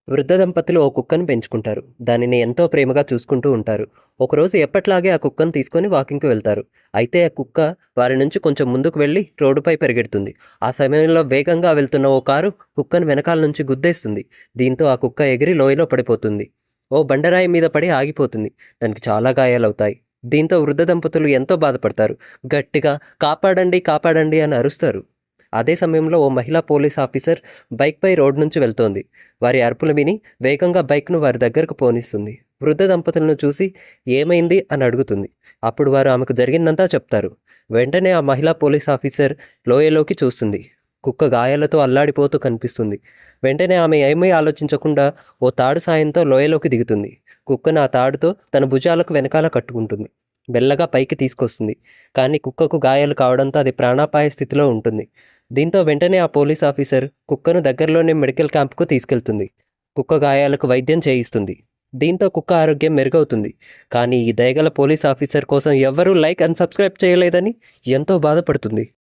వృద్ధ దంపతులు ఓ కుక్కను పెంచుకుంటారు. దానిని ఎంతో ప్రేమగా చూసుకుంటూ ఉంటారు. ఒకరోజు ఎప్పట్లాగే ఆ కుక్కను తీసుకొని వాకింగ్‌కి వెళ్తారు. అయితే ఆ కుక్క వారి నుంచి కొంచెం ముందుకు వెళ్లి రోడ్డుపై పరిగెడుతుంది. ఆ సమయంలో వేగంగా వెళ్తున్న ఓ కారు కుక్కను వెనకాల నుంచి గుద్దేస్తుంది. దీంతో ఆ కుక్క ఎగిరి లోయలో పడిపోతుంది. ఓ బండరాయి మీద పడి ఆగిపోతుంది. దానికి చాలా గాయాలవుతాయి. దీంతో వృద్ధ దంపతులు ఎంతో బాధపడతారు. గట్టిగా కాపాడండి, కాపాడండి అని అరుస్తారు. అదే సమయంలో ఓ మహిళా పోలీస్ ఆఫీసర్ బైక్‌పై రోడ్ నుంచి వెళ్తోంది. వారి అరుపులు విని వేగంగా బైక్‌ను వారి దగ్గరకు పోనిస్తుంది. వృద్ధ దంపతులను చూసి ఏమైంది అని అడుగుతుంది. అప్పుడు వారు ఆమెకు జరిగిందంతా చెప్తారు. వెంటనే ఆ మహిళా పోలీస్ ఆఫీసర్ లోయలోకి చూస్తుంది. కుక్క గాయాలతో అల్లాడిపోతూ కనిపిస్తుంది. వెంటనే ఆమె ఏమీ ఆలోచించకుండా ఓ తాడు సాయంతో లోయలోకి దిగుతుంది. కుక్కను ఆ తాడుతో తన భుజాలకు వెనకాల కట్టుకుంటుంది. మెల్లగా పైకి తీసుకొస్తుంది. కానీ కుక్కకు గాయాలు కావడంతో అది ప్రాణాపాయ స్థితిలో ఉంటుంది. దీంతో వెంటనే ఆ పోలీస్ ఆఫీసర్ కుక్కను దగ్గరలోనే మెడికల్ క్యాంప్‌కు తీసుకెళ్తుంది. కుక్క గాయాలకు వైద్యం చేయిస్తుంది. దీంతో కుక్క ఆరోగ్యం మెరుగవుతుంది. కానీ ఈ దయగల పోలీస్ ఆఫీసర్ కోసం ఎవ్వరూ లైక్ అండ్ సబ్స్క్రైబ్ చేయలేదని ఎంతో బాధపడుతుంది.